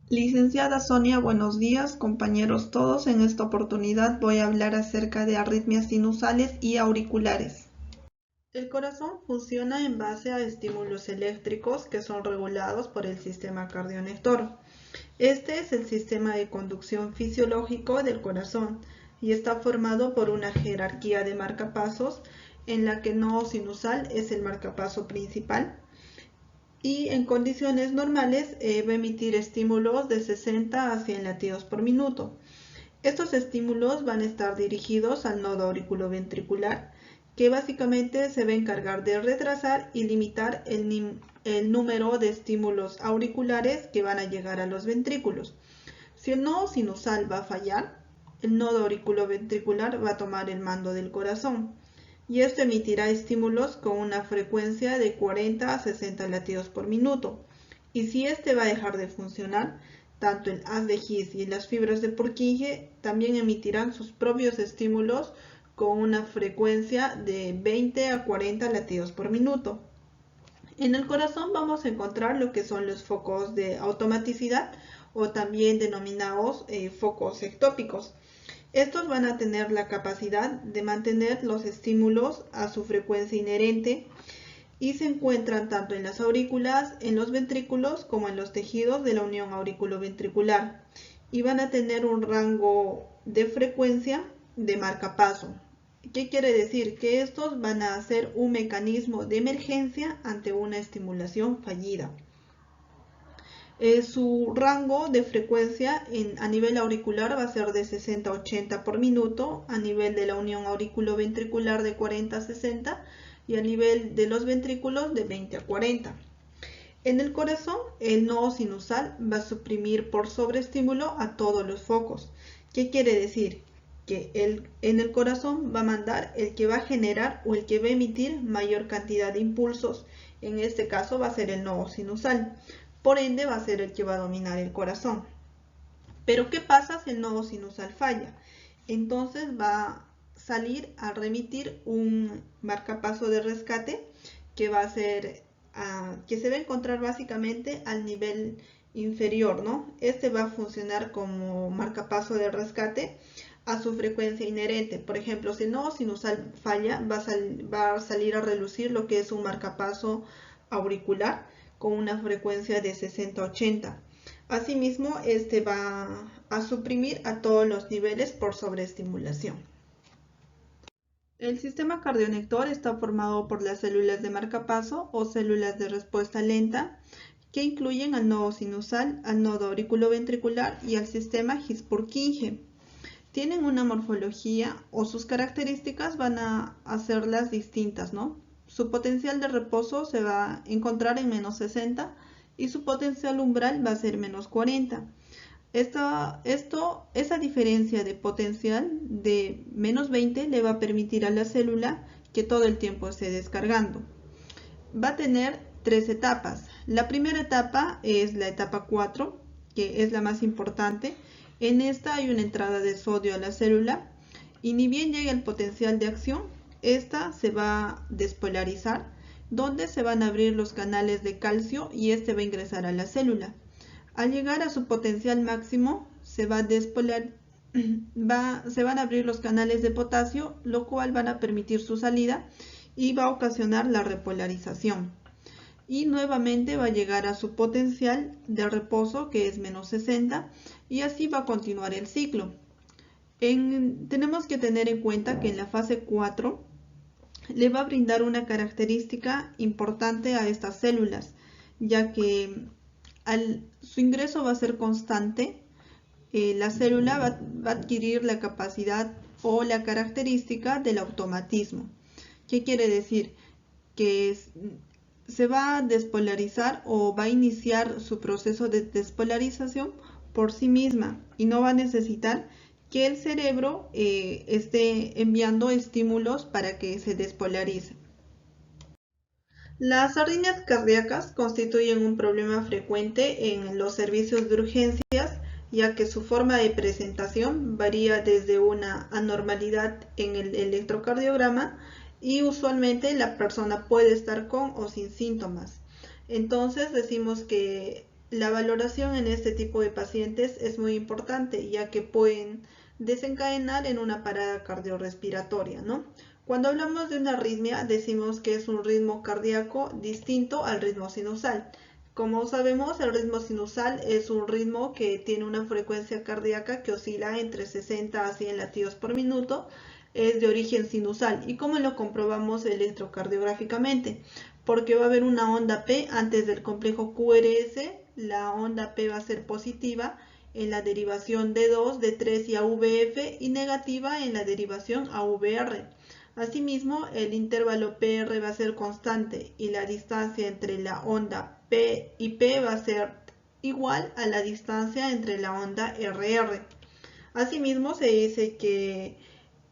Licenciada Sonia, buenos días, compañeros todos. En esta oportunidad voy a hablar acerca de arritmias sinusales y auriculares. El corazón funciona en base a estímulos eléctricos que son regulados por el sistema cardionector. Este es el sistema de conducción fisiológico del corazón y está formado por una jerarquía de marcapasos en la que el nodo sinusal es el marcapaso principal y en condiciones normales va a emitir estímulos de 60 a 100 latidos por minuto. Estos estímulos van a estar dirigidos al nodo auriculoventricular, que básicamente se va a encargar de retrasar y limitar el número de estímulos auriculares que van a llegar a los ventrículos. Si el nodo sinusal va a fallar, el nodo auriculoventricular va a tomar el mando del corazón y esto emitirá estímulos con una frecuencia de 40 a 60 latidos por minuto. Y si este va a dejar de funcionar, tanto el haz de His y las fibras de Purkinje también emitirán sus propios estímulos con una frecuencia de 20 a 40 latidos por minuto. En el corazón vamos a encontrar lo que son los focos de automaticidad o también denominados focos ectópicos. Estos van a tener la capacidad de mantener los estímulos a su frecuencia inherente y se encuentran tanto en las aurículas, en los ventrículos como en los tejidos de la unión auriculoventricular y van a tener un rango de frecuencia de marcapaso. ¿Qué quiere decir? Que estos van a ser un mecanismo de emergencia ante una estimulación fallida. Su rango de frecuencia a nivel auricular va a ser de 60 a 80 por minuto, a nivel de la unión auriculoventricular de 40 a 60 y a nivel de los ventrículos de 20 a 40. En el corazón, el nodo sinusal va a suprimir por sobreestímulo a todos los focos. ¿Qué quiere decir? Que en el corazón va a mandar el que va a generar o el que va a emitir mayor cantidad de impulsos. En este caso va a ser el nodo sinusal. Por ende va a ser el que va a dominar el corazón. Pero ¿qué pasa si el nodo sinusal falla? Entonces va a salir a remitir un marcapaso de rescate que va a ser que se va a encontrar básicamente al nivel inferior, ¿no? Este va a funcionar como marcapaso de rescate a su frecuencia inherente. Por ejemplo, si el nodo sinusal falla, va a salir a relucir lo que es un marcapaso auricular con una frecuencia de 60-80. Asimismo, este va a suprimir a todos los niveles por sobreestimulación. El sistema cardionector está formado por las células de marcapaso o células de respuesta lenta que incluyen al nodo sinusal, al nodo auriculoventricular y al sistema His-Purkinje. Tienen una morfología o sus características van a hacerlas distintas, ¿no? Su potencial de reposo se va a encontrar en menos 60 y su potencial umbral va a ser menos 40. Esa diferencia de potencial de menos 20 le va a permitir a la célula que todo el tiempo esté descargando. Va a tener tres etapas. La primera etapa es la etapa 4, que es la más importante. En esta hay una entrada de sodio a la célula y ni bien llega el potencial de acción, esta se va a despolarizar, donde se van a abrir los canales de calcio y este va a ingresar a la célula. Al llegar a su potencial máximo, se van a abrir los canales de potasio, lo cual van a permitir su salida y va a ocasionar la repolarización. Y nuevamente va a llegar a su potencial de reposo, que es menos 60, y así va a continuar el ciclo. Tenemos que tener en cuenta que en la fase 4 le va a brindar una característica importante a estas células, ya que su ingreso va a ser constante, la célula va a adquirir la capacidad o la característica del automatismo. ¿Qué quiere decir? Que se va a despolarizar o va a iniciar su proceso de despolarización por sí misma y no va a necesitar que el cerebro esté enviando estímulos para que se despolarice. Las arritmias cardíacas constituyen un problema frecuente en los servicios de urgencias, ya que su forma de presentación varía desde una anormalidad en el electrocardiograma y usualmente la persona puede estar con o sin síntomas. Entonces decimos que La valoración en este tipo de pacientes es muy importante, ya que pueden desencadenar en una parada cardiorrespiratoria, ¿no? Cuando hablamos de una arritmia, decimos que es un ritmo cardíaco distinto al ritmo sinusal. Como sabemos, el ritmo sinusal es un ritmo que tiene una frecuencia cardíaca que oscila entre 60 a 100 latidos por minuto, es de origen sinusal. ¿Y cómo lo comprobamos electrocardiográficamente? Porque va a haber una onda P antes del complejo QRS, la onda P va a ser positiva en la derivación D2, D3 y AVF y negativa en la derivación AVR. Asimismo, el intervalo PR va a ser constante y la distancia entre la onda P y P va a ser igual a la distancia entre la onda RR. Asimismo, se dice que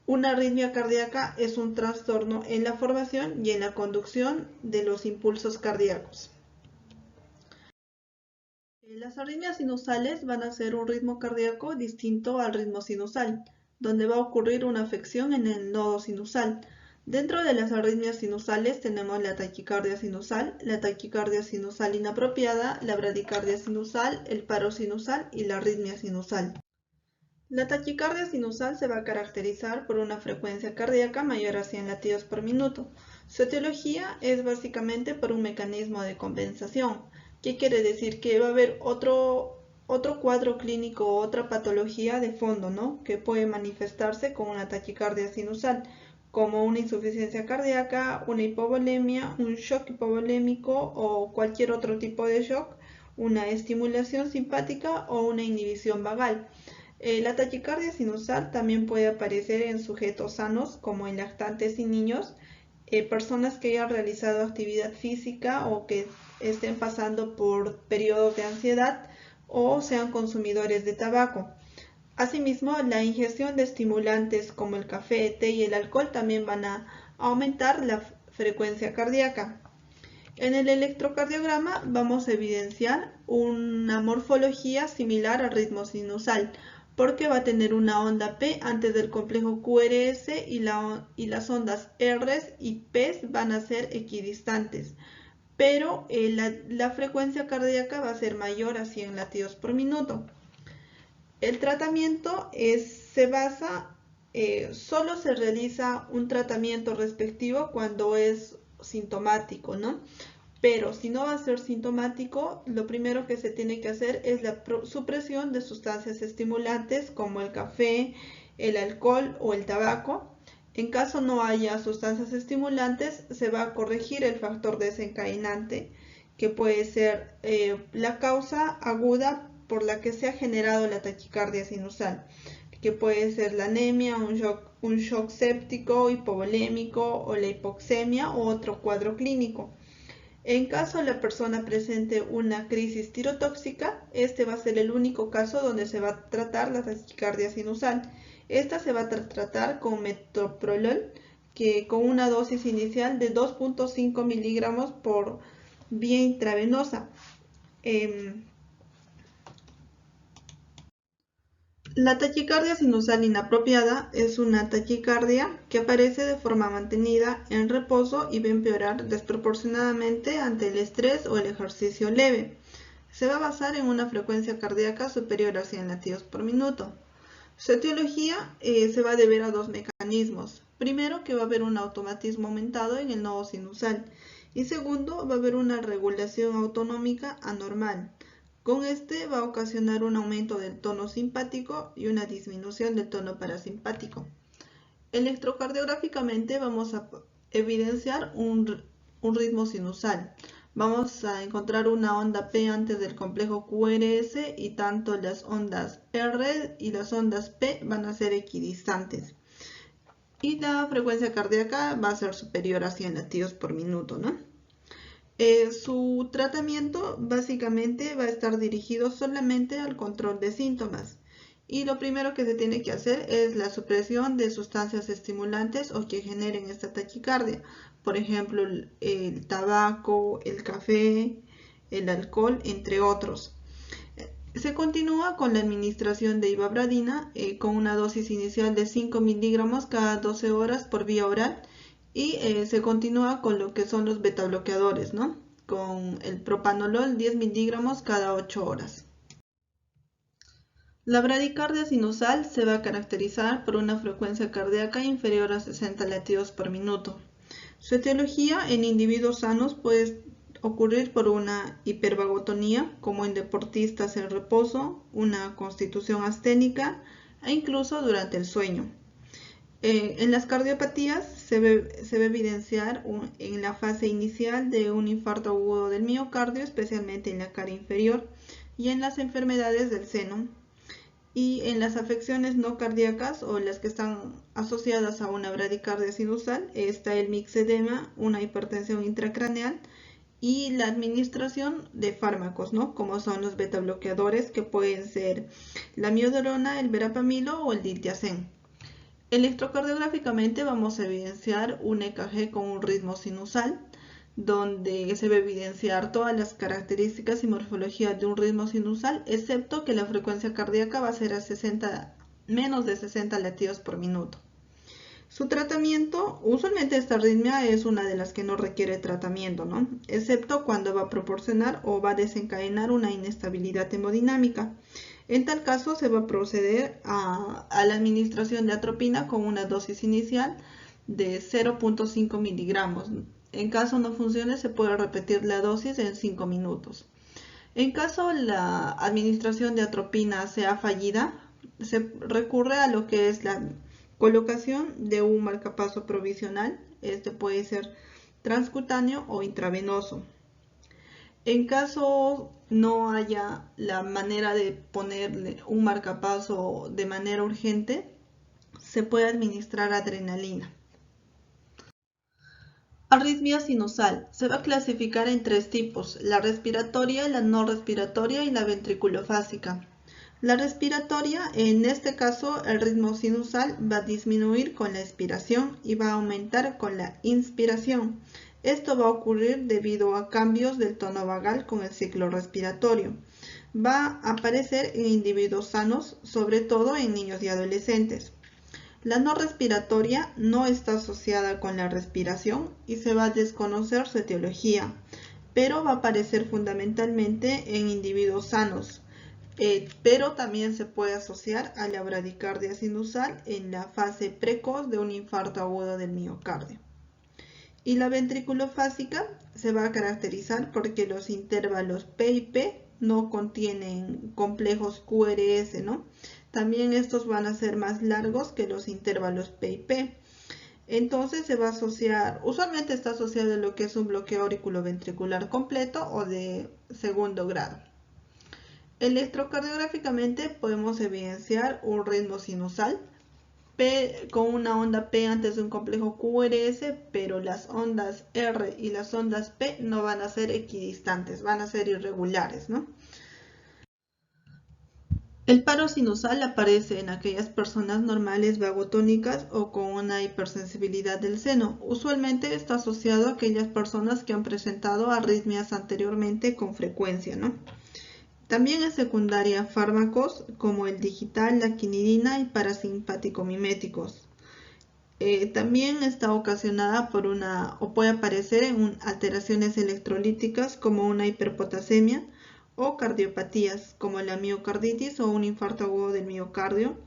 una arritmia cardíaca es un trastorno en la formación y en la conducción de los impulsos cardíacos. Las arritmias sinusales van a ser un ritmo cardíaco distinto al ritmo sinusal, donde va a ocurrir una afección en el nodo sinusal. Dentro de las arritmias sinusales tenemos la taquicardia sinusal inapropiada, la bradicardia sinusal, el paro sinusal y la arritmia sinusal. La taquicardia sinusal se va a caracterizar por una frecuencia cardíaca mayor a 100 latidos por minuto. Su etiología es básicamente por un mecanismo de compensación. ¿Qué quiere decir? Que va a haber otro cuadro clínico o otra patología de fondo, ¿no? Que puede manifestarse con una taquicardia sinusal, como una insuficiencia cardíaca, una hipovolemia, un shock hipovolémico o cualquier otro tipo de shock, una estimulación simpática o una inhibición vagal. La taquicardia sinusal también puede aparecer en sujetos sanos, como en lactantes y niños, personas que hayan realizado actividad física o que estén pasando por periodos de ansiedad o sean consumidores de tabaco. Asimismo, la ingestión de estimulantes como el café, té y el alcohol también van a aumentar la frecuencia cardíaca. En el electrocardiograma vamos a evidenciar una morfología similar al ritmo sinusal, porque va a tener una onda P antes del complejo QRS y las ondas R y P van a ser equidistantes, pero la frecuencia cardíaca va a ser mayor a 100 latidos por minuto. El tratamiento solo se realiza un tratamiento respectivo cuando es sintomático, ¿no? Pero si no va a ser sintomático, lo primero que se tiene que hacer es la supresión de sustancias estimulantes como el café, el alcohol o el tabaco. En caso no haya sustancias estimulantes, se va a corregir el factor desencadenante, que puede ser la causa aguda por la que se ha generado la taquicardia sinusal, que puede ser la anemia, un shock séptico, hipovolémico o la hipoxemia o otro cuadro clínico. En caso la persona presente una crisis tirotóxica, este va a ser el único caso donde se va a tratar la taquicardia sinusal. Esta se va a tratar con metoprolol, que con una dosis inicial de 2.5 miligramos por vía intravenosa. La taquicardia sinusal inapropiada es una taquicardia que aparece de forma mantenida en reposo y va a empeorar desproporcionadamente ante el estrés o el ejercicio leve. Se va a basar en una frecuencia cardíaca superior a 100 latidos por minuto. Su etiología se va a deber a dos mecanismos. Primero, que va a haber un automatismo aumentado en el nodo sinusal. Y segundo, va a haber una regulación autonómica anormal. Con este va a ocasionar un aumento del tono simpático y una disminución del tono parasimpático. Electrocardiográficamente vamos a evidenciar un ritmo sinusal. Vamos a encontrar una onda P antes del complejo QRS y tanto las ondas R y las ondas P van a ser equidistantes. Y la frecuencia cardíaca va a ser superior a 100 latidos por minuto, ¿no? Su tratamiento básicamente va a estar dirigido solamente al control de síntomas. Y lo primero que se tiene que hacer es la supresión de sustancias estimulantes o que generen esta taquicardia. Por ejemplo, el tabaco, el café, el alcohol, entre otros. Se continúa con la administración de ivabradina con una dosis inicial de 5 miligramos cada 12 horas por vía oral. Y se continúa con lo que son los beta bloqueadores, ¿no? con el propanolol 10 miligramos cada 8 horas. La bradicardia sinusal se va a caracterizar por una frecuencia cardíaca inferior a 60 latidos por minuto. Su etiología en individuos sanos puede ocurrir por una hipervagotonía, como en deportistas en reposo, una constitución asténica e incluso durante el sueño. En las cardiopatías se ve evidenciar en la fase inicial de un infarto agudo del miocardio, especialmente en la cara inferior, y en las enfermedades del seno. Y en las afecciones no cardíacas o las que están asociadas a una bradicardia sinusal está el mixedema, una hipertensión intracraneal y la administración de fármacos, ¿no? Como son los beta bloqueadores, que pueden ser la miodorona, el verapamilo o el diltiazem. Electrocardiográficamente vamos a evidenciar un EKG con un ritmo sinusal, donde se va a evidenciar todas las características y morfología de un ritmo sinusal, excepto que la frecuencia cardíaca va a ser a menos de 60 latidos por minuto. Su tratamiento, usualmente esta arritmia es una de las que no requiere tratamiento, ¿no? Excepto cuando va a proporcionar o va a desencadenar una inestabilidad hemodinámica. En tal caso se va a proceder a la administración de atropina con una dosis inicial de 0.5 miligramos. En caso no funcione, se puede repetir la dosis en 5 minutos. En caso la administración de atropina sea fallida, se recurre a lo que es la colocación de un marcapaso provisional. Este puede ser transcutáneo o intravenoso. En caso no haya la manera de ponerle un marcapaso de manera urgente, se puede administrar adrenalina. Arritmia sinusal. Se va a clasificar en 3 tipos: la respiratoria, la no respiratoria y la ventriculofásica. La respiratoria, en este caso, el ritmo sinusal va a disminuir con la expiración y va a aumentar con la inspiración. Esto va a ocurrir debido a cambios del tono vagal con el ciclo respiratorio. Va a aparecer en individuos sanos, sobre todo en niños y adolescentes. La no respiratoria no está asociada con la respiración y se va a desconocer su etiología, pero va a aparecer fundamentalmente en individuos sanos, pero también se puede asociar a la bradicardia sinusal en la fase precoz de un infarto agudo del miocardio. Y la ventriculofásica se va a caracterizar porque los intervalos P y P no contienen complejos QRS, ¿no? También estos van a ser más largos que los intervalos P y P. Entonces se va a asociar, usualmente está asociado a lo que es un bloqueo auriculoventricular completo o de segundo grado. Electrocardiográficamente podemos evidenciar un ritmo sinusal P, con una onda P antes de un complejo QRS, pero las ondas R y las ondas P no van a ser equidistantes, van a ser irregulares, ¿no? El paro sinusal aparece en aquellas personas normales vagotónicas o con una hipersensibilidad del seno. Usualmente está asociado a aquellas personas que han presentado arritmias anteriormente con frecuencia, ¿no? También es secundaria a fármacos como el digital, la quinidina y parasimpático-miméticos. También está ocasionada por o puede aparecer en alteraciones electrolíticas como una hiperpotasemia o cardiopatías como la miocarditis o un infarto agudo del miocardio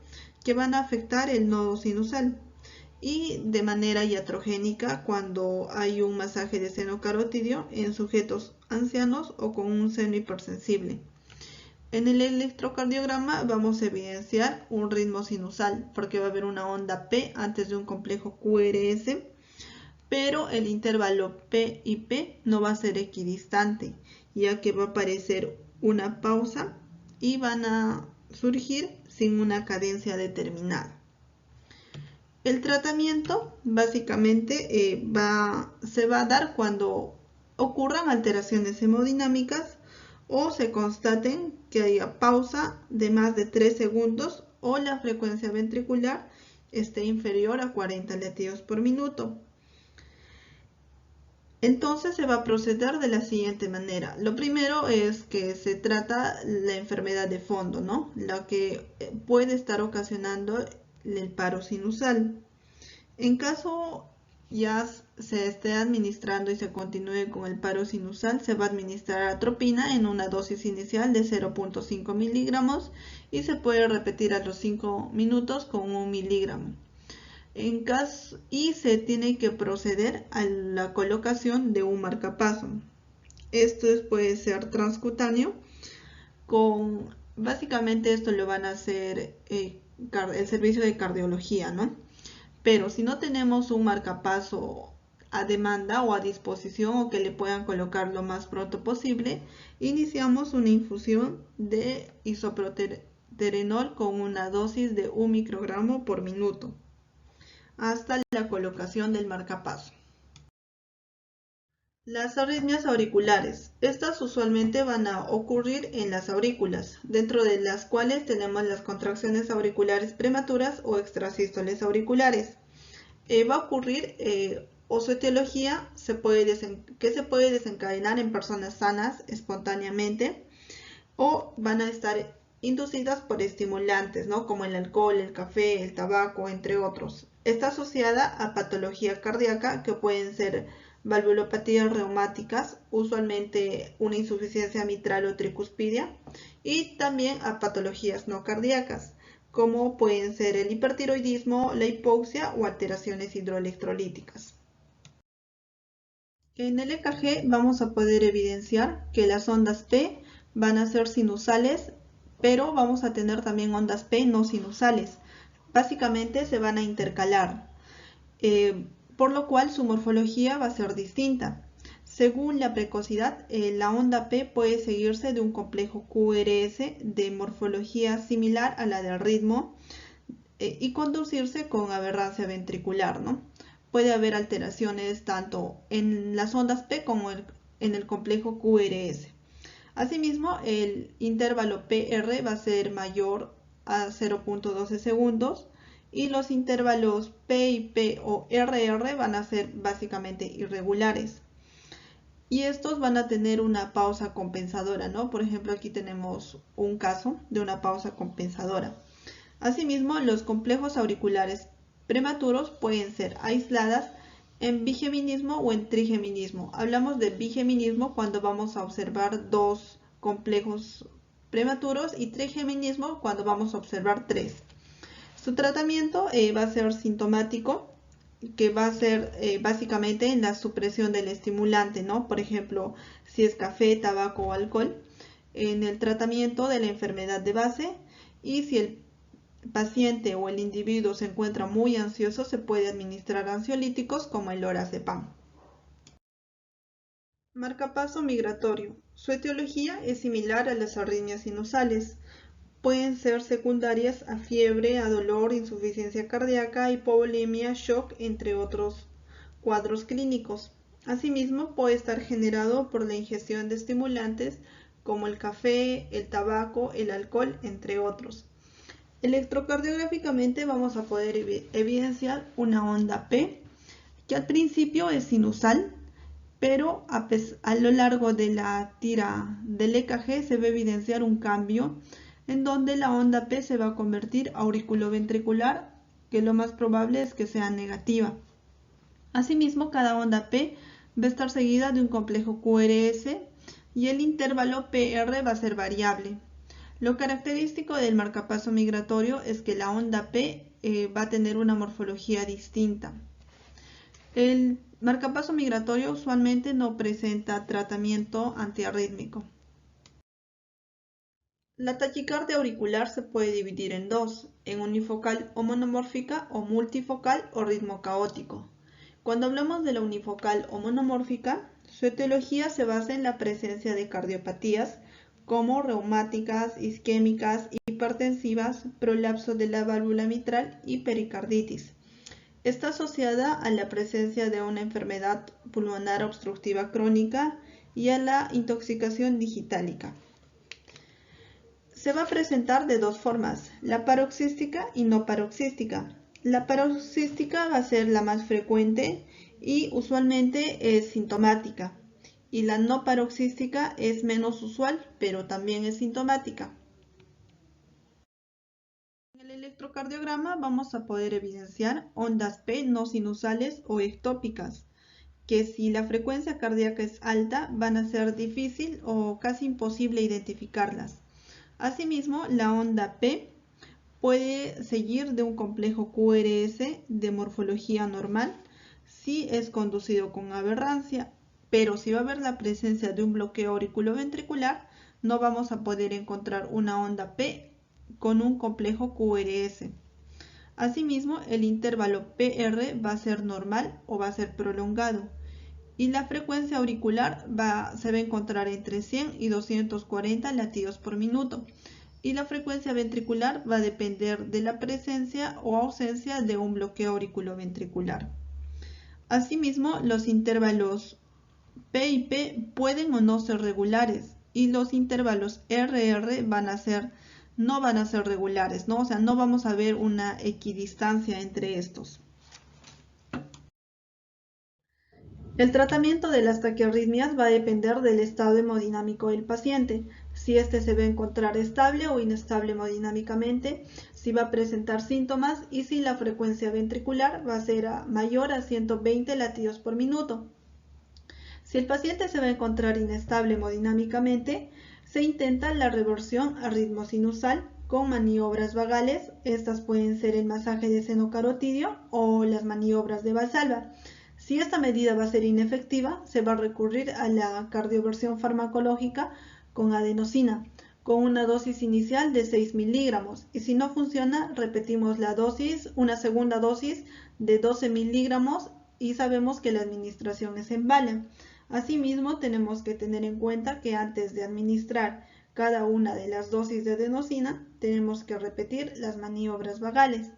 que van a afectar el nodo sinusal, y de manera iatrogénica cuando hay un masaje de seno carotidio en sujetos ancianos o con un seno hipersensible. En el electrocardiograma vamos a evidenciar un ritmo sinusal porque va a haber una onda P antes de un complejo QRS, pero el intervalo P y P no va a ser equidistante, ya que va a aparecer una pausa y van a surgir sin una cadencia determinada. El tratamiento básicamente se va a dar cuando ocurran alteraciones hemodinámicas o se constaten que haya pausa de más de 3 segundos o la frecuencia ventricular esté inferior a 40 latidos por minuto. Entonces se va a proceder de la siguiente manera. Lo primero es que se trata la enfermedad de fondo, ¿no? La que puede estar ocasionando el paro sinusal. En caso ya se esté administrando y se continúe con el paro sinusal, se va a administrar atropina en una dosis inicial de 0.5 miligramos y se puede repetir a los 5 minutos con 1 miligramo. Y se tiene que proceder a la colocación de un marcapaso. Esto puede ser transcutáneo. Básicamente esto lo van a hacer el servicio de cardiología, ¿no? Pero si no tenemos un marcapaso a demanda o a disposición o que le puedan colocar lo más pronto posible, iniciamos una infusión de isoproterenol con una dosis de 1 microgramo por minuto hasta la colocación del marcapaso. Las arritmias auriculares. Estas usualmente van a ocurrir en las aurículas, dentro de las cuales tenemos las contracciones auriculares prematuras o extrasístoles auriculares. Va a ocurrir o su etiología que se puede desencadenar en personas sanas espontáneamente o van a estar inducidas por estimulantes, ¿no? Como el alcohol, el café, el tabaco, entre otros. Está asociada a patología cardíaca que pueden ser valvulopatías reumáticas, usualmente una insuficiencia mitral o tricuspidia, y también a patologías no cardíacas, como pueden ser el hipertiroidismo, la hipoxia o alteraciones hidroelectrolíticas. En el EKG vamos a poder evidenciar que las ondas P van a ser sinusales, pero vamos a tener también ondas P no sinusales. Básicamente se van a intercalar, por lo cual su morfología va a ser distinta. Según la precocidad, la onda P puede seguirse de un complejo QRS de morfología similar a la del ritmo y conducirse con aberrancia ventricular, ¿no? Puede haber alteraciones tanto en las ondas P como en el complejo QRS. Asimismo, el intervalo PR va a ser mayor a 0.12 segundos y los intervalos PIP o RR van a ser básicamente irregulares. Y estos van a tener una pausa compensadora, ¿no? Por ejemplo, aquí tenemos un caso de una pausa compensadora. Asimismo, los complejos auriculares prematuros pueden ser aisladas en bigeminismo o en trigeminismo. Hablamos de bigeminismo cuando vamos a observar 2 complejos prematuros y trigeminismo cuando vamos a observar 3. Su tratamiento va a ser sintomático, que va a ser básicamente en la supresión del estimulante, ¿no? Por ejemplo, si es café, tabaco o alcohol, en el tratamiento de la enfermedad de base, y si el paciente o el individuo se encuentra muy ansioso, se puede administrar ansiolíticos como el lorazepam. Marcapaso migratorio. Su etiología es similar a las arritmias sinusales. Pueden ser secundarias a fiebre, a dolor, insuficiencia cardíaca, hipovolemia, shock, entre otros cuadros clínicos. Asimismo, puede estar generado por la ingestión de estimulantes como el café, el tabaco, el alcohol, entre otros. Electrocardiográficamente vamos a poder evidenciar una onda P que al principio es sinusal, pero a lo largo de la tira del EKG se va a evidenciar un cambio en donde la onda P se va a convertir auriculoventricular, que lo más probable es que sea negativa. Asimismo, cada onda P va a estar seguida de un complejo QRS y el intervalo PR va a ser variable. Lo característico del marcapaso migratorio es que la onda P va a tener una morfología distinta. El marcapaso migratorio usualmente no presenta tratamiento antiarrítmico. La taquicardia auricular se puede dividir en dos, en unifocal o monomórfica o multifocal o ritmo caótico. Cuando hablamos de la unifocal o monomórfica, su etiología se basa en la presencia de cardiopatías como reumáticas, isquémicas, hipertensivas, prolapso de la válvula mitral y pericarditis. Está asociada a la presencia de una enfermedad pulmonar obstructiva crónica y a la intoxicación digitálica. Se va a presentar de dos formas, la paroxística y no paroxística. La paroxística va a ser la más frecuente y usualmente es sintomática. Y la no paroxística es menos usual, pero también es sintomática. En el electrocardiograma vamos a poder evidenciar ondas P no sinusales o ectópicas, que si la frecuencia cardíaca es alta van a ser difícil o casi imposible identificarlas. Asimismo, la onda P puede seguir de un complejo QRS de morfología normal si es conducido con aberrancia, pero si va a haber la presencia de un bloqueo auriculoventricular, no vamos a poder encontrar una onda P con un complejo QRS. Asimismo, el intervalo PR va a ser normal o va a ser prolongado y la frecuencia auricular se va a encontrar entre 100 y 240 latidos por minuto y la frecuencia ventricular va a depender de la presencia o ausencia de un bloqueo auriculoventricular. Asimismo, los intervalos P y P pueden o no ser regulares y los intervalos RR no van a ser regulares, ¿no? O sea, no vamos a ver una equidistancia entre estos. El tratamiento de las taquiarritmias va a depender del estado hemodinámico del paciente, si éste se va a encontrar estable o inestable hemodinámicamente, si va a presentar síntomas y si la frecuencia ventricular va a ser mayor a 120 latidos por minuto. Si el paciente se va a encontrar inestable hemodinámicamente, se intenta la reversión a ritmo sinusal con maniobras vagales. Estas pueden ser el masaje de seno carotidio o las maniobras de Valsalva. Si esta medida va a ser inefectiva, se va a recurrir a la cardioversión farmacológica con adenosina, con una dosis inicial de 6 miligramos. Y si no funciona, repetimos la dosis, una segunda dosis de 12 miligramos y sabemos que la administración es en bala. Asimismo, tenemos que tener en cuenta que antes de administrar cada una de las dosis de adenosina, tenemos que repetir las maniobras vagales.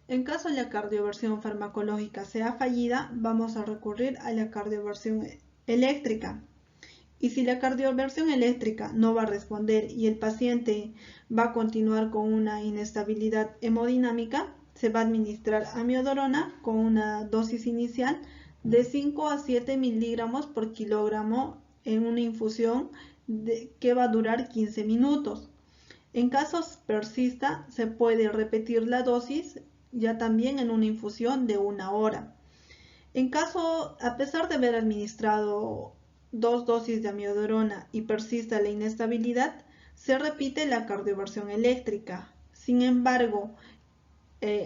En caso la cardioversión farmacológica sea fallida, vamos a recurrir a la cardioversión eléctrica. Y si la cardioversión eléctrica no va a responder y el paciente va a continuar con una inestabilidad hemodinámica, se va a administrar amiodarona con una dosis inicial de 5 a 7 miligramos por kilogramo en una infusión que va a durar 15 minutos. En casos persista, se puede repetir la dosis ya también en una infusión de 1 hora. En caso, a pesar de haber administrado 2 dosis de amiodarona y persista la inestabilidad, se repite la cardioversión eléctrica. Sin embargo,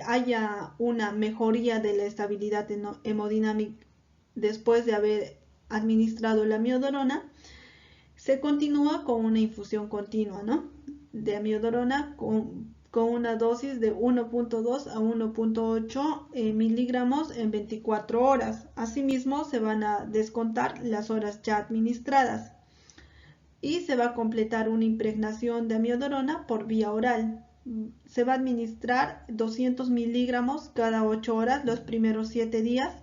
haya una mejoría de la estabilidad hemodinámica después de haber administrado la amiodarona, se continúa con una infusión continua, ¿no?, de amiodarona con una dosis de 1.2 a 1.8 miligramos en 24 horas. Asimismo, se van a descontar las horas ya administradas y se va a completar una impregnación de amiodarona por vía oral. Se va a administrar 200 miligramos cada 8 horas los primeros 7 días,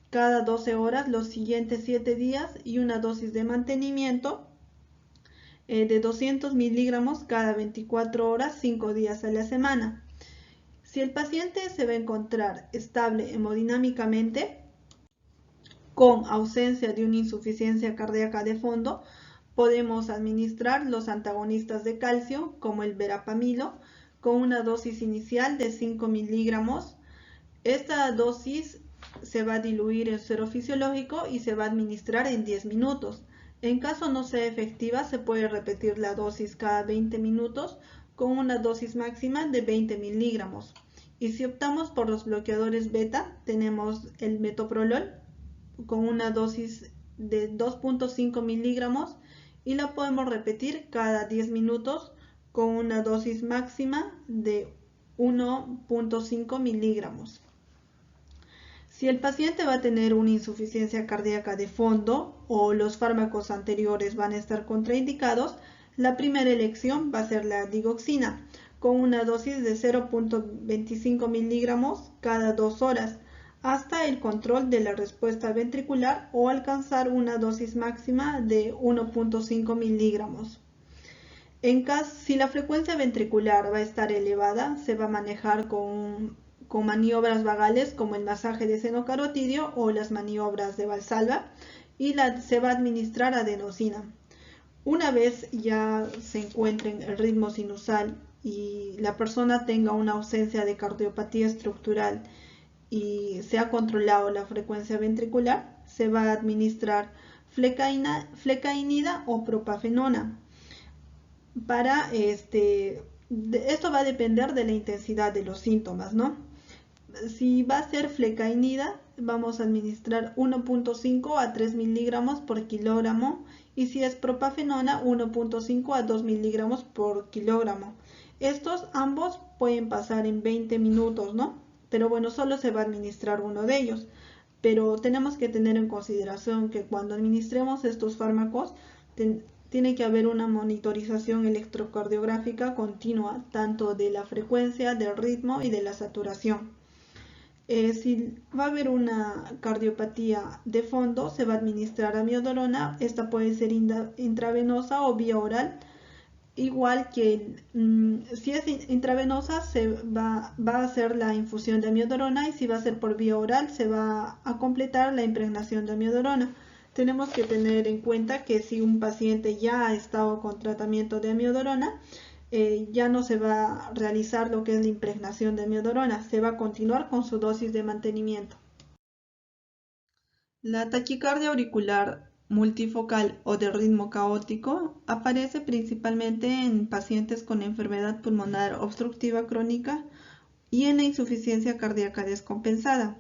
cada 12 horas los siguientes 7 días y una dosis de mantenimiento de 200 miligramos cada 24 horas, 5 días a la semana. Si el paciente se va a encontrar estable hemodinámicamente, con ausencia de una insuficiencia cardíaca de fondo, podemos administrar los antagonistas de calcio, como el verapamilo, con una dosis inicial de 5 miligramos. Esta dosis se va a diluir en suero fisiológico y se va a administrar en 10 minutos. En caso no sea efectiva, se puede repetir la dosis cada 20 minutos con una dosis máxima de 20 miligramos. Y si optamos por los bloqueadores beta, tenemos el metoprolol con una dosis de 2.5 miligramos y la podemos repetir cada 10 minutos con una dosis máxima de 1.5 miligramos. Si el paciente va a tener una insuficiencia cardíaca de fondo o los fármacos anteriores van a estar contraindicados, la primera elección va a ser la digoxina, con una dosis de 0.25 miligramos cada 2 horas, hasta el control de la respuesta ventricular o alcanzar una dosis máxima de 1.5 miligramos. Si la frecuencia ventricular va a estar elevada, se va a manejar con maniobras vagales como el masaje de seno carotidio o las maniobras de Valsalva y se va a administrar adenosina. Una vez ya se encuentre el ritmo sinusal y la persona tenga una ausencia de cardiopatía estructural y se ha controlado la frecuencia ventricular, se va a administrar flecainida o propafenona. Esto va a depender de la intensidad de los síntomas, ¿no? Si va a ser flecainida, vamos a administrar 1.5 a 3 miligramos por kilogramo, y si es propafenona, 1.5 a 2 miligramos por kilogramo. Estos ambos pueden pasar en 20 minutos, ¿no? Pero bueno, solo se va a administrar uno de ellos. Pero tenemos que tener en consideración que cuando administremos estos fármacos, tiene que haber una monitorización electrocardiográfica continua, tanto de la frecuencia, del ritmo y de la saturación. Si va a haber una cardiopatía de fondo, se va a administrar amiodarona. Esta puede ser intravenosa o vía oral. Igual que si es intravenosa, se va a hacer la infusión de amiodarona, y si va a ser por vía oral, se va a completar la impregnación de amiodarona. Tenemos que tener en cuenta que si un paciente ya ha estado con tratamiento de amiodarona, ya no se va a realizar lo que es la impregnación de amiodarona, se va a continuar con su dosis de mantenimiento. La taquicardia auricular multifocal o de ritmo caótico aparece principalmente en pacientes con enfermedad pulmonar obstructiva crónica y en la insuficiencia cardíaca descompensada.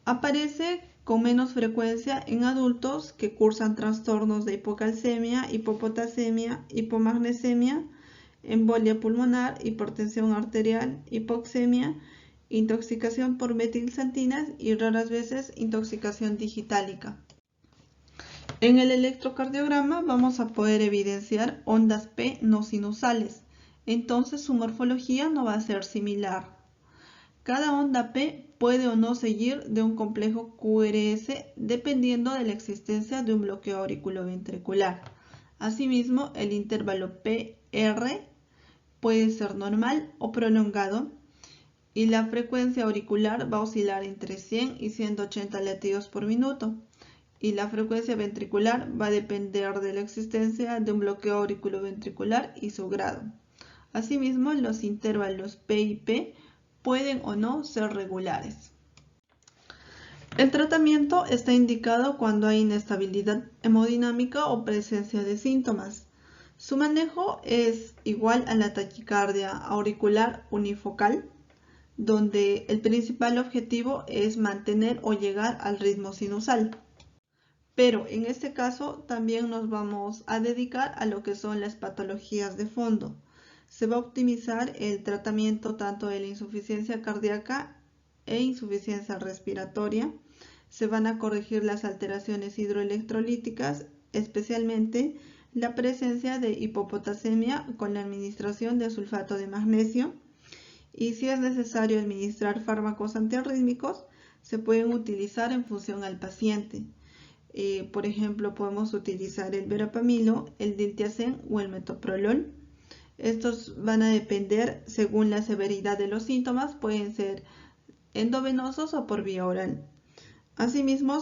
Aparece con menos frecuencia en adultos que cursan trastornos de hipocalcemia, hipopotasemia, hipomagnesemia, embolia pulmonar, hipertensión arterial, hipoxemia, intoxicación por metilxantinas y raras veces intoxicación digitálica. En el electrocardiograma vamos a poder evidenciar ondas P no sinusales, entonces su morfología no va a ser similar. Cada onda P puede o no seguir de un complejo QRS dependiendo de la existencia de un bloqueo auriculoventricular. Asimismo, el intervalo PR puede ser normal o prolongado, y la frecuencia auricular va a oscilar entre 100 y 180 latidos por minuto, y la frecuencia ventricular va a depender de la existencia de un bloqueo auriculoventricular y su grado. Asimismo, los intervalos P y P pueden o no ser regulares. El tratamiento está indicado cuando hay inestabilidad hemodinámica o presencia de síntomas. Su manejo es igual a la taquicardia auricular unifocal, donde el principal objetivo es mantener o llegar al ritmo sinusal. Pero en este caso también nos vamos a dedicar a lo que son las patologías de fondo. Se va a optimizar el tratamiento tanto de la insuficiencia cardíaca e insuficiencia respiratoria. Se van a corregir las alteraciones hidroelectrolíticas, especialmente la presencia de hipopotasemia con la administración de sulfato de magnesio. Y si es necesario administrar fármacos antiarrítmicos, se pueden utilizar en función al paciente. Por ejemplo, podemos utilizar el verapamilo, el diltiazem o el metoprolol. Estos van a depender según la severidad de los síntomas, pueden ser endovenosos o por vía oral. Asimismo,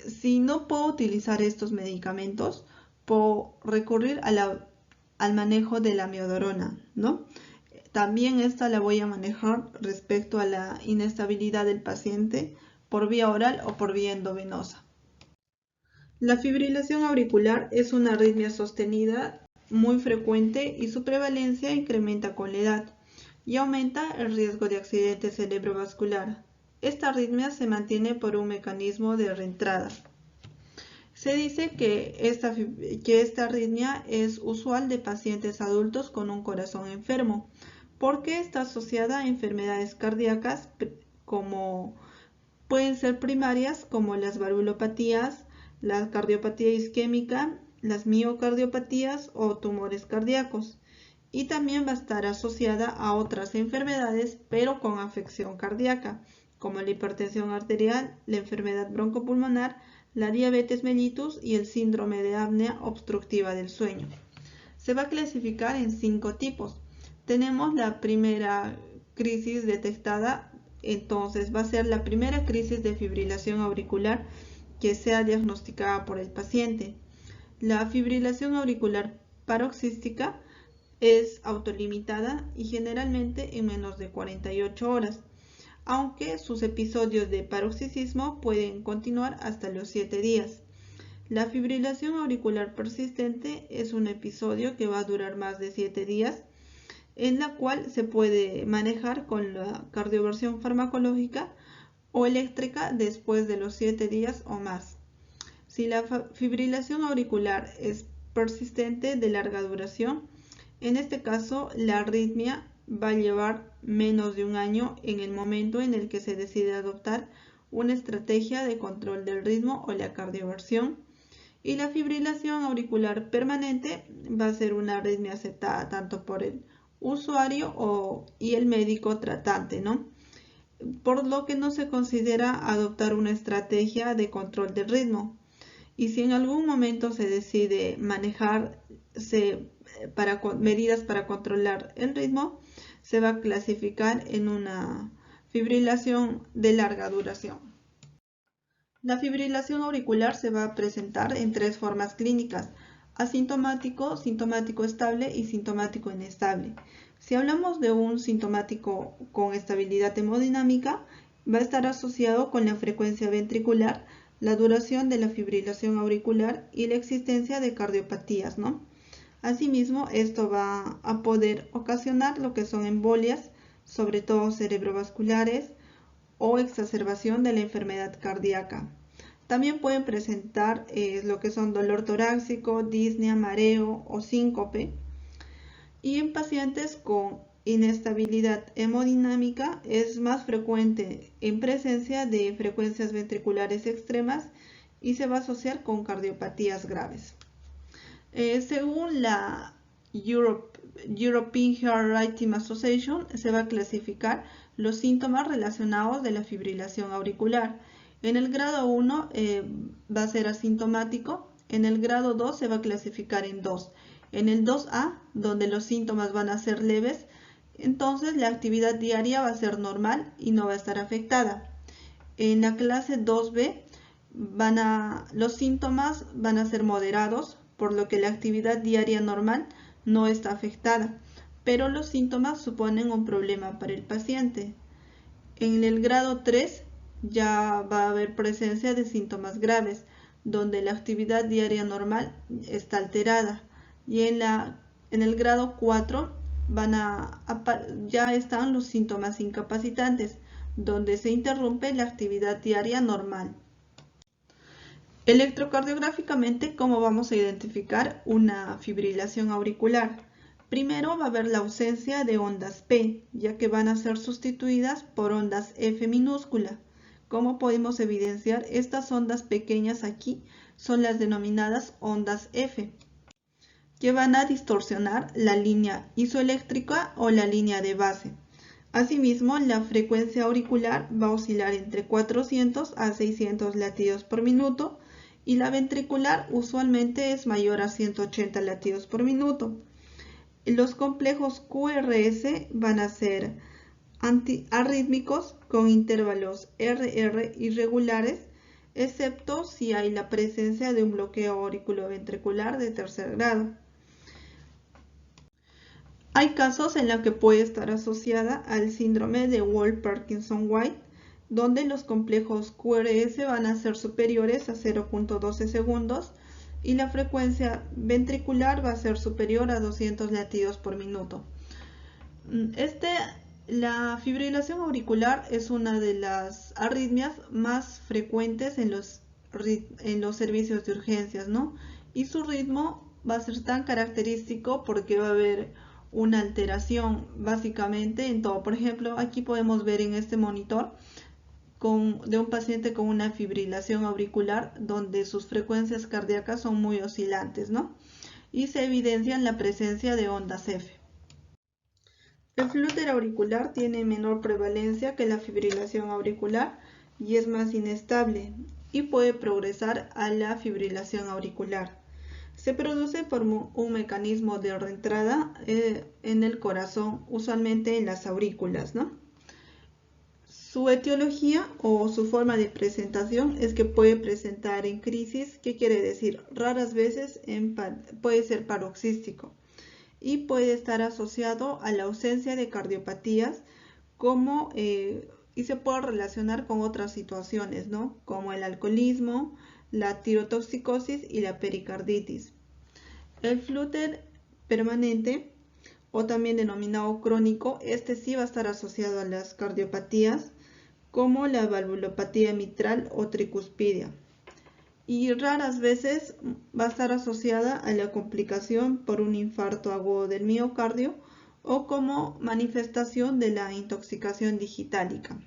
si no puedo utilizar estos medicamentos, puedo recurrir al manejo de la amiodarona, ¿no? También esta la voy a manejar respecto a la inestabilidad del paciente por vía oral o por vía endovenosa. La fibrilación auricular es una arritmia sostenida muy frecuente y su prevalencia incrementa con la edad y aumenta el riesgo de accidente cerebrovascular. Esta arritmia se mantiene por un mecanismo de reentrada. Se dice que esta arritmia es usual de pacientes adultos con un corazón enfermo, porque está asociada a enfermedades cardíacas como pueden ser primarias, como las valvulopatías, la cardiopatía isquémica, las miocardiopatías o tumores cardíacos, y también va a estar asociada a otras enfermedades pero con afección cardíaca, como la hipertensión arterial, la enfermedad broncopulmonar, la diabetes mellitus y el síndrome de apnea obstructiva del sueño. Se va a clasificar en 5 tipos. Tenemos la primera crisis detectada, entonces va a ser la primera crisis de fibrilación auricular que sea diagnosticada por el paciente. La fibrilación auricular paroxística Es autolimitada y generalmente en menos de 48 horas, aunque sus episodios de paroxismo pueden continuar hasta los 7 días. La fibrilación auricular persistente es un episodio que va a durar más de 7 días, en la cual se puede manejar con la cardioversión farmacológica o eléctrica después de los 7 días o más. Si la fibrilación auricular es persistente de larga duración, en este caso la arritmia va a llevar menos de un año en el momento en el que se decide adoptar una estrategia de control del ritmo o la cardioversión, y la fibrilación auricular permanente va a ser una arritmia aceptada tanto por el usuario y el médico tratante, ¿no? Por lo que no se considera adoptar una estrategia de control del ritmo. Y si en algún momento se decide manejarse medidas para controlar el ritmo, se va a clasificar en una fibrilación de larga duración. La fibrilación auricular se va a presentar en 3 formas clínicas: asintomático, sintomático estable y sintomático inestable. Si hablamos de un sintomático con estabilidad hemodinámica, va a estar asociado con la frecuencia ventricular, la duración de la fibrilación auricular y la existencia de cardiopatías, ¿no? Asimismo, esto va a poder ocasionar lo que son embolias, sobre todo cerebrovasculares, o exacerbación de la enfermedad cardíaca. También pueden presentar lo que son dolor torácico, disnea, mareo o síncope. Y en pacientes con inestabilidad hemodinámica es más frecuente en presencia de frecuencias ventriculares extremas y se va a asociar con cardiopatías graves. Según la European Heart Rhythm Association, se va a clasificar los síntomas relacionados de la fibrilación auricular. En el grado 1 va a ser asintomático, en el grado 2 se va a clasificar en 2. En el 2A, donde los síntomas van a ser leves, entonces la actividad diaria va a ser normal y no va a estar afectada. En la clase 2B, los síntomas van a ser moderados, por lo que la actividad diaria normal no está afectada, pero los síntomas suponen un problema para el paciente. En el grado 3 ya va a haber presencia de síntomas graves, donde la actividad diaria normal está alterada. Y en el grado 4 ya están los síntomas incapacitantes, donde se interrumpe la actividad diaria normal. Electrocardiográficamente, ¿cómo vamos a identificar una fibrilación auricular? Primero va a haber la ausencia de ondas P, ya que van a ser sustituidas por ondas F minúscula. ¿Cómo podemos evidenciar? Estas ondas pequeñas aquí son las denominadas ondas F, que van a distorsionar la línea isoeléctrica o la línea de base. Asimismo, la frecuencia auricular va a oscilar entre 400 a 600 latidos por minuto y la ventricular usualmente es mayor a 180 latidos por minuto. Los complejos QRS van a ser antiarrítmicos con intervalos RR irregulares, excepto si hay la presencia de un bloqueo auriculoventricular de tercer grado. Hay casos en los que puede estar asociada al síndrome de Wolff-Parkinson-White, donde los complejos QRS van a ser superiores a 0.12 segundos y la frecuencia ventricular va a ser superior a 200 latidos por minuto. La fibrilación auricular es una de las arritmias más frecuentes en los servicios de urgencias, ¿no? Y su ritmo va a ser tan característico porque va a haber una alteración básicamente en todo. Por ejemplo, aquí podemos ver en este monitor de un paciente con una fibrilación auricular donde sus frecuencias cardíacas son muy oscilantes, ¿no? Y se evidencia en la presencia de ondas F. El flúter auricular tiene menor prevalencia que la fibrilación auricular y es más inestable y puede progresar a la fibrilación auricular. Se produce por un mecanismo de reentrada en el corazón, usualmente en las aurículas, ¿no? Su etiología o su forma de presentación es que puede presentar en crisis, ¿qué quiere decir? Raras veces puede ser paroxístico. y puede estar asociado a la ausencia de cardiopatías y se puede relacionar con otras situaciones, ¿no? Como el alcoholismo, la tirotoxicosis y la pericarditis. El flúter permanente, o también denominado crónico, este sí va a estar asociado a las cardiopatías como la valvulopatía mitral o tricuspidia, y raras veces va a estar asociada a la complicación por un infarto agudo del miocardio o como manifestación de la intoxicación digitálica.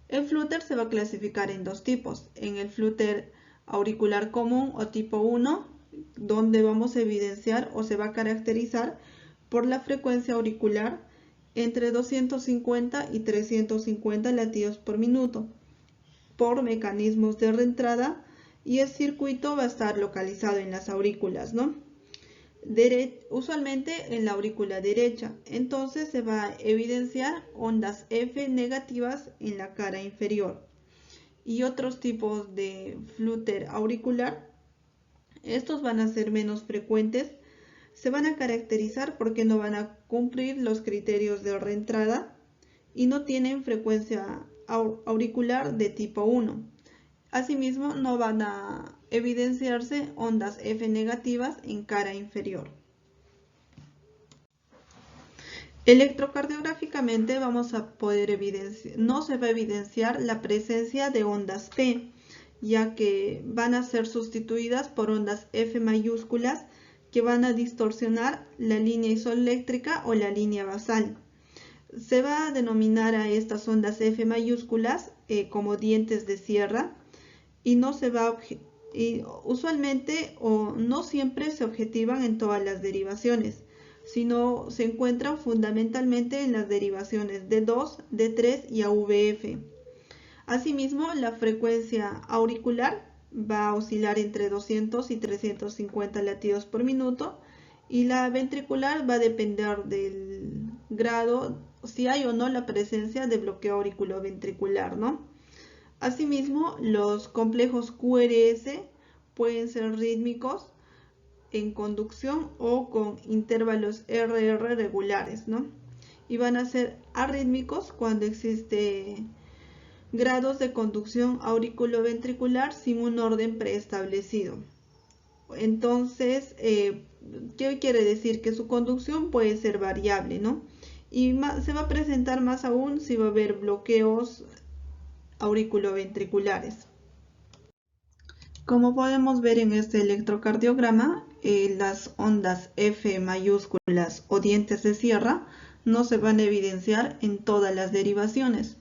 El flúter se va a clasificar en dos tipos: en el flúter auricular común o tipo 1, donde vamos a evidenciar o se va a caracterizar por la frecuencia auricular entre 250 y 350 latidos por minuto, por mecanismos de reentrada, y el circuito va a estar localizado en las aurículas, ¿no? Usualmente en la aurícula derecha. Entonces se va a evidenciar ondas F negativas en la cara inferior. Y otros tipos de flúter auricular, estos van a ser menos frecuentes, se van a caracterizar porque no van a cumplir los criterios de reentrada y no tienen frecuencia auricular de tipo 1. Asimismo, no van a evidenciarse ondas F negativas en cara inferior. Electrocardiográficamente vamos a poder no se va a evidenciar la presencia de ondas P, ya que van a ser sustituidas por ondas F mayúsculas que van a distorsionar la línea isoeléctrica o la línea basal. Se va a denominar a estas ondas F mayúsculas como dientes de sierra, y no se va usualmente o no siempre se objetivan en todas las derivaciones, sino se encuentran fundamentalmente en las derivaciones D2, D3 y AVF. Asimismo, la frecuencia auricular va a oscilar entre 200 y 350 latidos por minuto, y la ventricular va a depender del grado, si hay o no la presencia de bloqueo auriculoventricular, ¿no? Asimismo, los complejos QRS pueden ser rítmicos en conducción o con intervalos RR regulares, ¿no? Y van a ser arrítmicos cuando existe grados de conducción auriculoventricular sin un orden preestablecido. Entonces, ¿qué quiere decir? Que su conducción puede ser variable, ¿no? Y se va a presentar más aún si va a haber bloqueos auriculoventriculares. Como podemos ver en este electrocardiograma, las ondas F mayúsculas o dientes de sierra no se van a evidenciar en todas las derivaciones.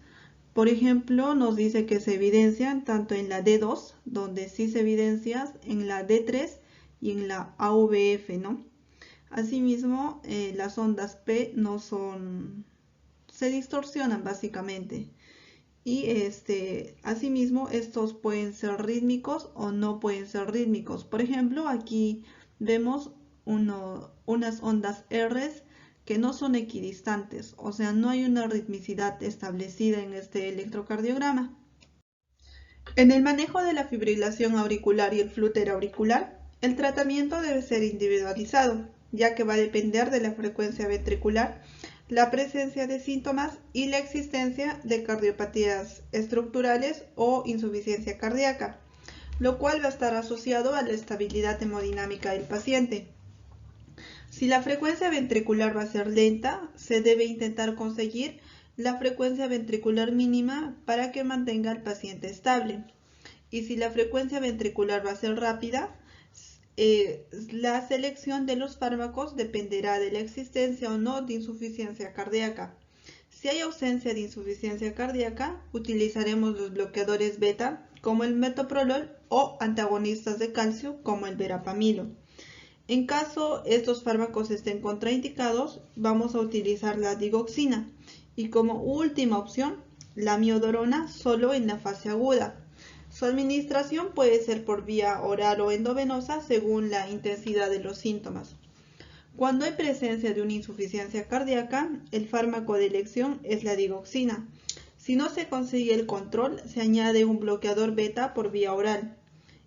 Por ejemplo, nos dice que se evidencian tanto en la D2, donde sí se evidencia, en la D3 y en la AVF, ¿no? Asimismo, las ondas P se distorsionan básicamente. Y asimismo, estos pueden ser rítmicos o no pueden ser rítmicos. Por ejemplo, aquí vemos unas ondas R que no son equidistantes, o sea, no hay una ritmicidad establecida en este electrocardiograma. En el manejo de la fibrilación auricular y el flúter auricular, el tratamiento debe ser individualizado, ya que va a depender de la frecuencia ventricular, la presencia de síntomas y la existencia de cardiopatías estructurales o insuficiencia cardíaca, lo cual va a estar asociado a la estabilidad hemodinámica del paciente. Si la frecuencia ventricular va a ser lenta, se debe intentar conseguir la frecuencia ventricular mínima para que mantenga al paciente estable. Y si la frecuencia ventricular va a ser rápida, la selección de los fármacos dependerá de la existencia o no de insuficiencia cardíaca. Si hay ausencia de insuficiencia cardíaca, utilizaremos los bloqueadores beta como el metoprolol o antagonistas de calcio como el verapamilo. En caso estos fármacos estén contraindicados, vamos a utilizar la digoxina y como última opción la miodorona solo en la fase aguda. Su administración puede ser por vía oral o endovenosa según la intensidad de los síntomas. Cuando hay presencia de una insuficiencia cardíaca, el fármaco de elección es la digoxina. Si no se consigue el control, se añade un bloqueador beta por vía oral.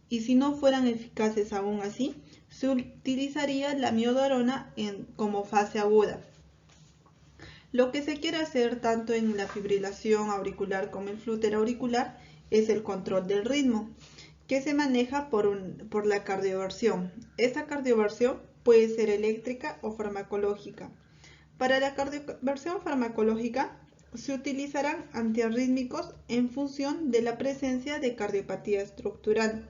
Y si no fueran eficaces aún así, se utilizaría la miodarona como fase aguda. Lo que se quiere hacer tanto en la fibrilación auricular como el flúter auricular es el control del ritmo, que se maneja por la cardioversión. Esta cardioversión puede ser eléctrica o farmacológica. Para la cardioversión farmacológica se utilizarán antiarrítmicos en función de la presencia de cardiopatía estructural,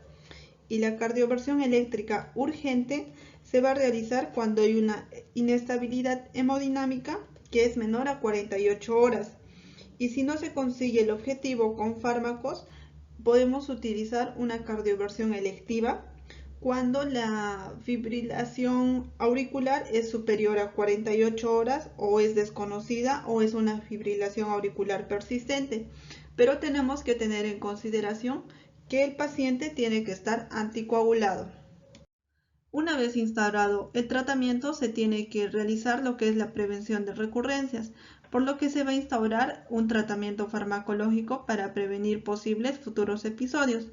y la cardioversión eléctrica urgente se va a realizar cuando hay una inestabilidad hemodinámica que es menor a 48 horas. Y si no se consigue el objetivo con fármacos, podemos utilizar una cardioversión electiva cuando la fibrilación auricular es superior a 48 horas o es desconocida o es una fibrilación auricular persistente. Pero tenemos que tener en consideración que el paciente tiene que estar anticoagulado. Una vez instaurado el tratamiento, se tiene que realizar lo que es la prevención de recurrencias, por lo que se va a instaurar un tratamiento farmacológico para prevenir posibles futuros episodios,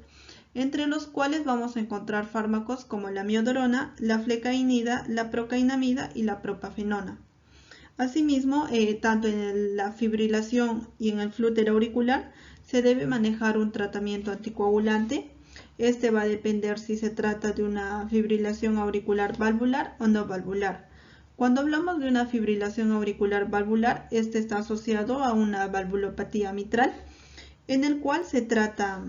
entre los cuales vamos a encontrar fármacos como la miodarona, la flecainida, la procainamida y la propafenona. Asimismo, tanto en la fibrilación y en el flúter auricular se debe manejar un tratamiento anticoagulante. Este va a depender si se trata de una fibrilación auricular valvular o no valvular. Cuando hablamos de una fibrilación auricular valvular, este está asociado a una valvulopatía mitral, en el cual se trata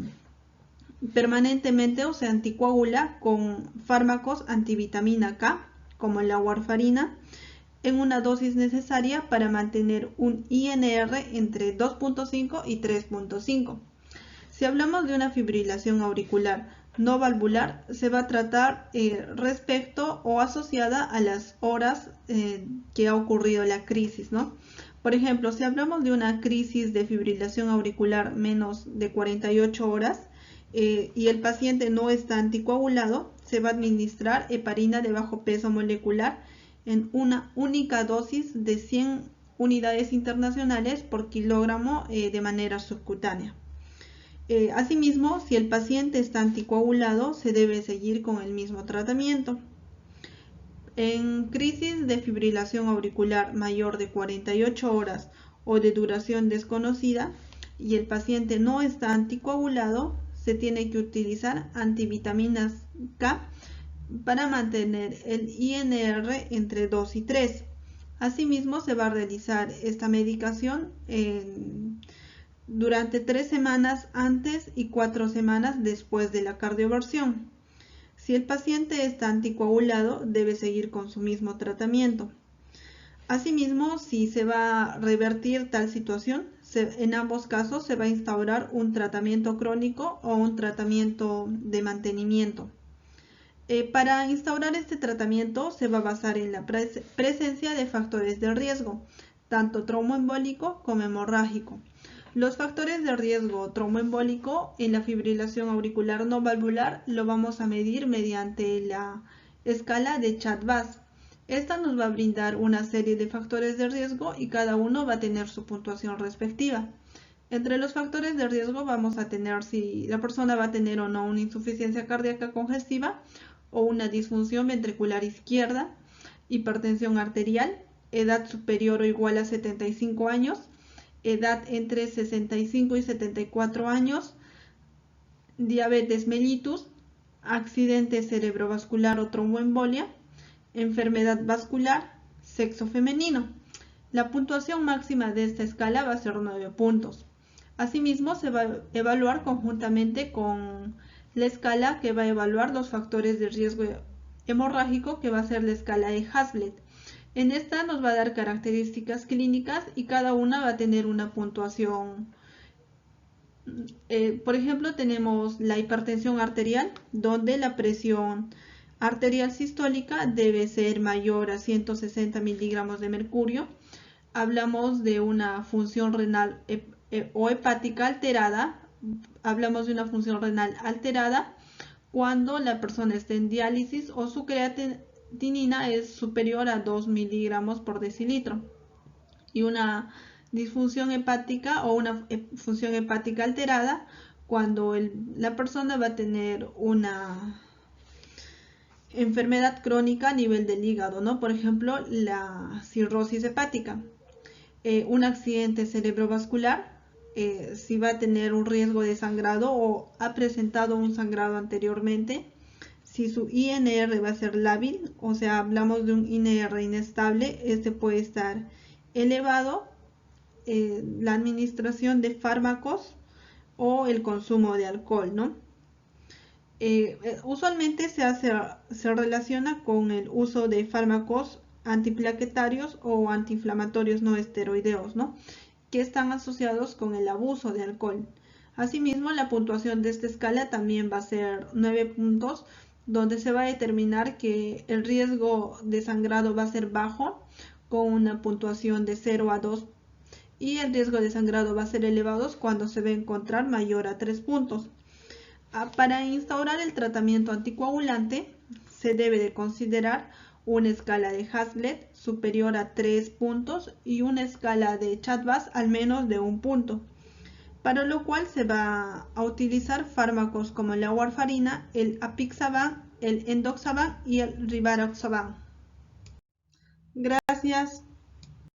permanentemente o se anticoagula con fármacos antivitamina K, como la warfarina, en una dosis necesaria para mantener un INR entre 2.5 y 3.5. Si hablamos de una fibrilación auricular no valvular, se va a tratar respecto o asociada a las horas que ha ocurrido la crisis, ¿no? Por ejemplo, si hablamos de una crisis de fibrilación auricular menos de 48 horas y el paciente no está anticoagulado, se va a administrar heparina de bajo peso molecular en una única dosis de 100 unidades internacionales por kilogramo de manera subcutánea. Asimismo, si el paciente está anticoagulado, se debe seguir con el mismo tratamiento. En crisis de fibrilación auricular mayor de 48 horas o de duración desconocida y el paciente no está anticoagulado, se tiene que utilizar antivitaminas K para mantener el INR entre 2 y 3. Asimismo, se va a realizar esta medicación durante 3 semanas antes y 4 semanas después de la cardioversión. Si el paciente está anticoagulado, debe seguir con su mismo tratamiento. Asimismo, si se va a revertir tal situación, en ambos casos se va a instaurar un tratamiento crónico o un tratamiento de mantenimiento. Para instaurar este tratamiento se va a basar en la presencia de factores de riesgo, tanto tromboembólico como hemorrágico. Los factores de riesgo tromboembólico en la fibrilación auricular no valvular lo vamos a medir mediante la escala de Chadbois. Esta nos va a brindar una serie de factores de riesgo y cada uno va a tener su puntuación respectiva. Entre los factores de riesgo vamos a tener si la persona va a tener o no una insuficiencia cardíaca congestiva o una disfunción ventricular izquierda, hipertensión arterial, edad superior o igual a 75 años, edad entre 65 y 74 años, diabetes mellitus, accidente cerebrovascular o tromboembolia, enfermedad vascular, sexo femenino. La puntuación máxima de esta escala va a ser 9 puntos. Asimismo, se va a evaluar conjuntamente con la escala que va a evaluar los factores de riesgo hemorrágico, que va a ser la escala de Hazlitt. En esta nos va a dar características clínicas y cada una va a tener una puntuación. Por ejemplo, tenemos la hipertensión arterial, donde la presión arterial sistólica debe ser mayor a 160 miligramos de mercurio. Hablamos de una función renal o hepática alterada. Hablamos de una función renal alterada cuando la persona está en diálisis o su creatinina es superior a 2 miligramos por decilitro. Y una disfunción hepática o una función hepática alterada cuando la persona va a tener una enfermedad crónica a nivel del hígado, ¿no? Por ejemplo, la cirrosis hepática. Un accidente cerebrovascular, si va a tener un riesgo de sangrado o ha presentado un sangrado anteriormente. Si su INR va a ser lábil, o sea, hablamos de un INR inestable, este puede estar elevado. La administración de fármacos o el consumo de alcohol, ¿no? Usualmente se relaciona con el uso de fármacos antiplaquetarios o antiinflamatorios no esteroideos, ¿no? Que están asociados con el abuso de alcohol. Asimismo, la puntuación de esta escala también va a ser 9 puntos, donde se va a determinar que el riesgo de sangrado va a ser bajo, con una puntuación de 0 a 2, y el riesgo de sangrado va a ser elevado cuando se va a encontrar mayor a 3 puntos. Para instaurar el tratamiento anticoagulante se debe de considerar una escala de Hazlitt superior a 3 puntos y una escala de Chadbourne al menos de 1 punto, para lo cual se va a utilizar fármacos como la warfarina, el apixaban, el endoxaban y el rivaroxaban. Gracias.